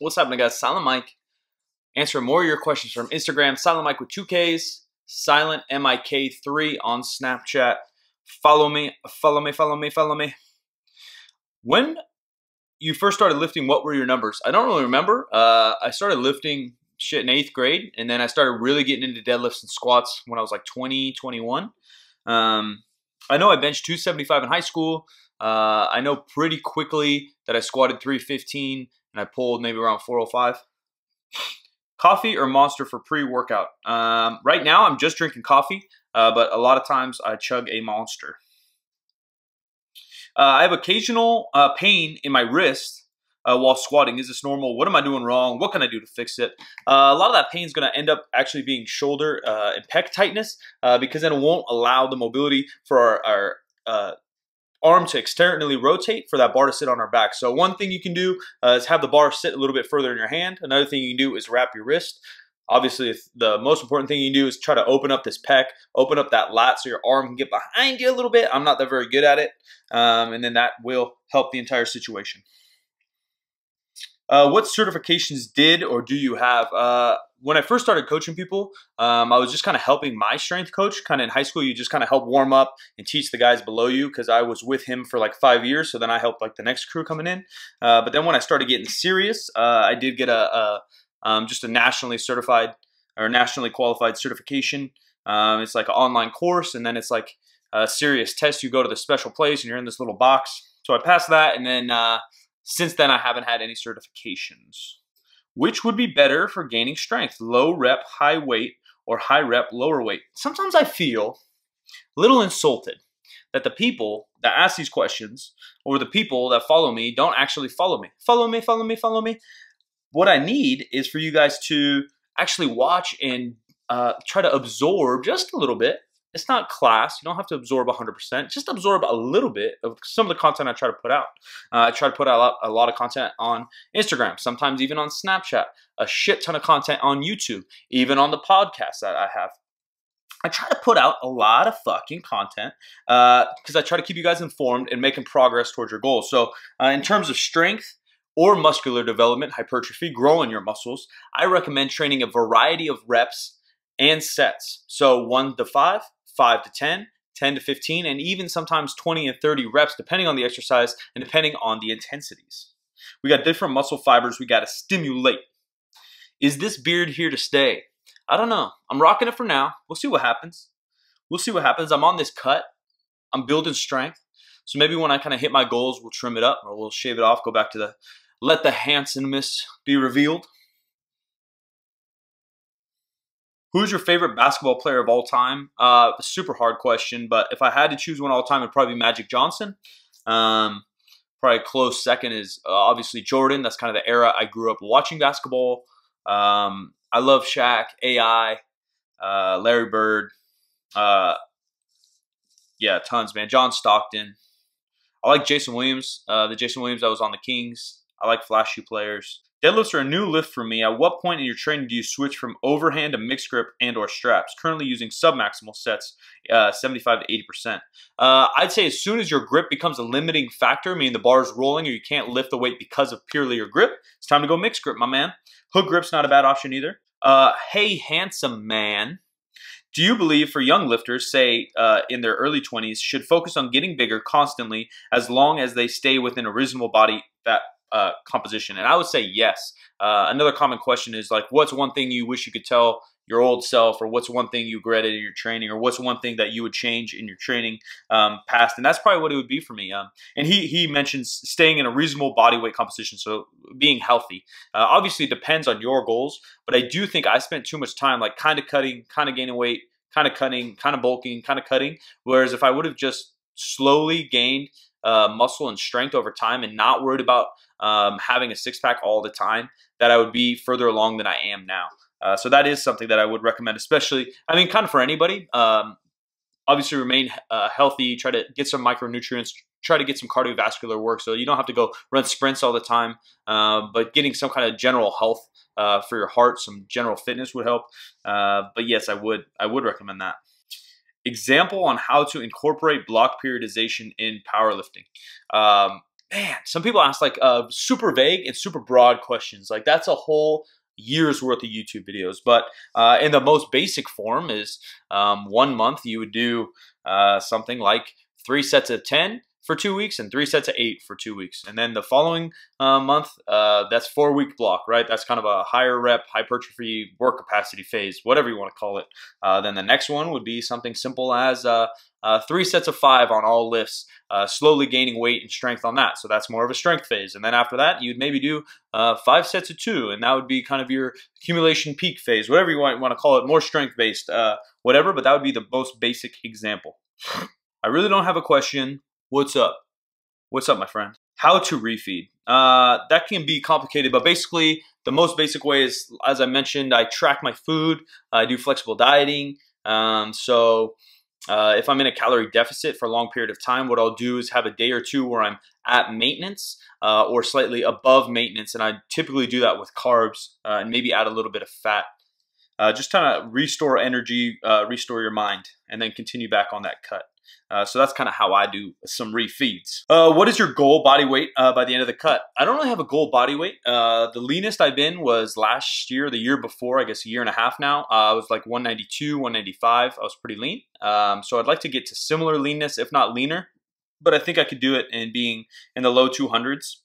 What's happening, guys? Silent Mike answering more of your questions from Instagram. Silent Mike with 2Ks, Silent MIK3 on Snapchat. Follow me, follow me, follow me, follow me. When you first started lifting, what were your numbers? I don't really remember. I started lifting shit in 8th grade, and then I started really getting into deadlifts and squats when I was like 20, 21. I know I benched 275 in high school. I know pretty quickly that I squatted 315 and I pulled maybe around 405. Coffee or Monster for pre-workout? Right now I'm just drinking coffee, but a lot of times I chug a Monster. I have occasional pain in my wrist while squatting. Is this normal? What am I doing wrong? What can I do to fix it? A lot of that pain is going to end up actually being shoulder and pec tightness because then it won't allow the mobility for our arm to externally rotate for that bar to sit on our back. So one thing you can do is have the bar sit a little bit further in your hand. Another thing you can do is wrap your wrist. Obviously, the most important thing you can do is try to open up this pec, open up that lat so your arm can get behind you a little bit. I'm not that very good at it. And then that will help the entire situation. What certifications did or do you have? When I first started coaching people, I was just kind of helping my strength coach. Kind of in high school, you just kind of help warm up and teach the guys below you because I was with him for like 5 years. So then I helped like the next crew coming in. But then when I started getting serious, I did get just a nationally certified or nationally qualified certification. It's like an online course, and then it's like a serious test. You go to the special place and you're in this little box. So I passed that, and then since then I haven't had any certifications. Which would be better for gaining strength? Low rep, high weight, or high rep, lower weight? Sometimes I feel a little insulted that the people that ask these questions or the people that follow me don't actually follow me. Follow me, follow me, follow me. What I need is for you guys to actually watch and try to absorb just a little bit. It's not class. You don't have to absorb 100%. Just absorb a little bit of some of the content I try to put out. I try to put out a lot of content on Instagram, sometimes even on Snapchat, a shit ton of content on YouTube, even on the podcast that I have. I try to put out a lot of fucking content because I try to keep you guys informed and making progress towards your goals. So in terms of strength or muscular development, hypertrophy, growing your muscles, I recommend training a variety of reps and sets. So 1 to 5, 5 to 10, 10 to 15, and even sometimes 20 and 30 reps, depending on the exercise and depending on the intensities. We got different muscle fibers we got to stimulate. Is this beard here to stay? I don't know. I'm rocking it for now. We'll see what happens. We'll see what happens. I'm on this cut. I'm building strength. So maybe when I kind of hit my goals, we'll trim it up or we'll shave it off, go back to the let the handsomeness be revealed. Who's your favorite basketball player of all time? A super hard question, but if I had to choose one all time, it'd probably be Magic Johnson. Probably a close second is obviously Jordan. That's kind of the era I grew up watching basketball. I love Shaq, AI, Larry Bird. Yeah, tons, man. John Stockton. I like Jason Williams. The Jason Williams that was on the Kings. I like flashy players. Deadlifts are a new lift for me. At what point in your training do you switch from overhand to mixed grip and or straps? Currently using submaximal sets, 75 to 80%. I'd say as soon as your grip becomes a limiting factor, meaning the bar is rolling or you can't lift the weight because of purely your grip, it's time to go mixed grip, my man. Hook grip's not a bad option either. Hey, handsome man. Do you believe for young lifters, say in their early 20s, should focus on getting bigger constantly as long as they stay within a reasonable body fat composition? And I would say yes. Another common question is like, what's one thing you wish you could tell your old self, or what's one thing you regretted in your training, or what's one thing that you would change in your training past? And that's probably what it would be for me. And he mentions staying in a reasonable body weight composition, so being healthy. Obviously, it depends on your goals, but I do think I spent too much time like kind of cutting, kind of gaining weight, kind of cutting, kind of bulking, kind of cutting. Whereas if I would have just slowly gained muscle and strength over time and not worried about having a six-pack all the time, that I would be further along than I am now. So that is something that I would recommend, especially, I mean, kind of for anybody. Obviously, remain healthy, try to get some micronutrients, try to get some cardiovascular work so you don't have to go run sprints all the time, but getting some kind of general health for your heart, some general fitness would help. But yes, I would recommend that. Example on how to incorporate block periodization in powerlifting. Man, some people ask like super vague and super broad questions. Like that's a whole year's worth of YouTube videos. But in the most basic form is 1 month you would do something like 3 sets of 10 for 2 weeks and 3 sets of 8 for 2 weeks. And then the following month, that's 4 week block, right? That's kind of a higher rep, hypertrophy, work capacity phase, whatever you want to call it. Then the next one would be something simple as 3 sets of 5 on all lifts, slowly gaining weight and strength on that. So that's more of a strength phase. And then after that, you'd maybe do 5 sets of 2, and that would be kind of your accumulation peak phase, whatever you want to call it, more strength based, whatever, but that would be the most basic example. I really don't have a question. What's up? What's up, my friend? How to refeed. That can be complicated, but basically the most basic way is, as I mentioned, I track my food. I do flexible dieting. If I'm in a calorie deficit for a long period of time, what I'll do is have a day or two where I'm at maintenance or slightly above maintenance, and I typically do that with carbs and maybe add a little bit of fat. Just kind of restore energy, restore your mind, and then continue back on that cut. So that's kind of how I do some refeeds. What is your goal body weight by the end of the cut? I don't really have a goal body weight. The leanest I've been was last year, the year before, I guess a year and a half now. I was like 192, 195. I was pretty lean. So I'd like to get to similar leanness, if not leaner. But I think I could do it in being in the low 200s.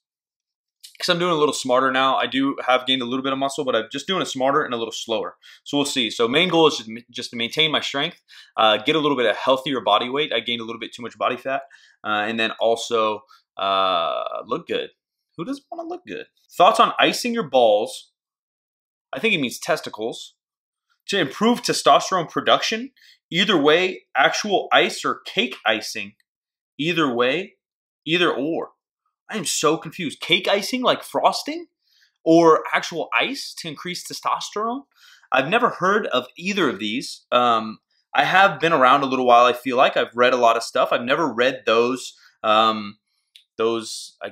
Because I'm doing a little smarter now. I do have gained a little bit of muscle, but I'm just doing it smarter and a little slower. So we'll see. So main goal is just to maintain my strength, get a little bit of healthier body weight. I gained a little bit too much body fat, and then also look good. Who doesn't want to look good? Thoughts on icing your balls? I think it means testicles. To improve testosterone production? Either way, actual ice or cake icing? Either way, either or. I am so confused. Cake icing, like frosting, or actual ice to increase testosterone? I've never heard of either of these. I have been around a little while. I feel like I've read a lot of stuff. I've never read those I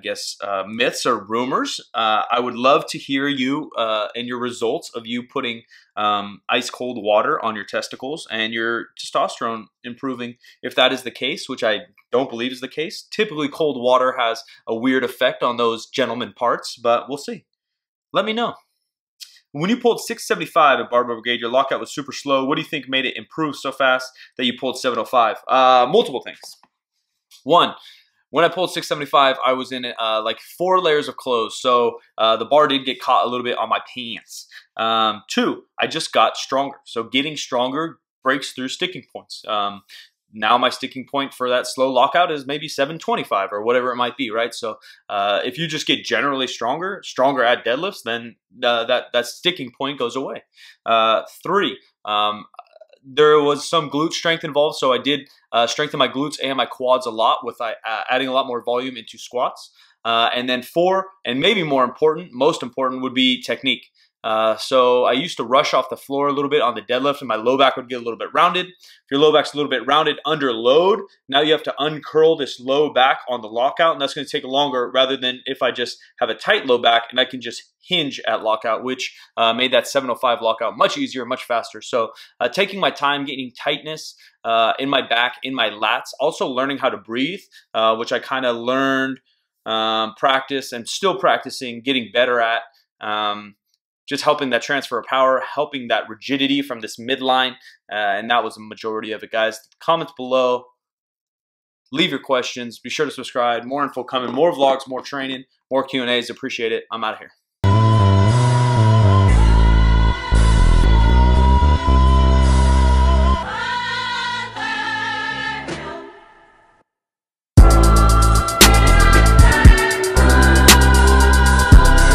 guess, myths or rumors. I would love to hear you and your results of you putting ice cold water on your testicles and your testosterone improving, if that is the case, which I don't believe is the case. Typically, cold water has a weird effect on those gentleman parts, but we'll see. Let me know. When you pulled 675 at Barbell Brigade, your lockout was super slow. What do you think made it improve so fast that you pulled 705? Multiple things. One, when I pulled 675, I was in like 4 layers of clothes, so the bar did get caught a little bit on my pants. 2, I just got stronger. So getting stronger breaks through sticking points. Now my sticking point for that slow lockout is maybe 725 or whatever it might be, right? So if you just get generally stronger at deadlifts, then that sticking point goes away. 3, there was some glute strength involved, so I did strengthen my glutes and my quads a lot with adding a lot more volume into squats. And then 4, and maybe more important, most important, would be technique. So I used to rush off the floor a little bit on the deadlift, and my low back would get a little bit rounded. If your low back's a little bit rounded under load, now you have to uncurl this low back on the lockout, and that's going to take longer rather than if I just have a tight low back and I can just hinge at lockout, which made that 705 lockout much easier, much faster. So taking my time, getting tightness in my back, in my lats, also learning how to breathe, which I kind of learned, practice, and still practicing, getting better at. Just helping that transfer of power, helping that rigidity from this midline, and that was the majority of it, guys. Comments below. Leave your questions. Be sure to subscribe. More info coming. More vlogs, more training, more Q&As. Appreciate it. I'm out of here.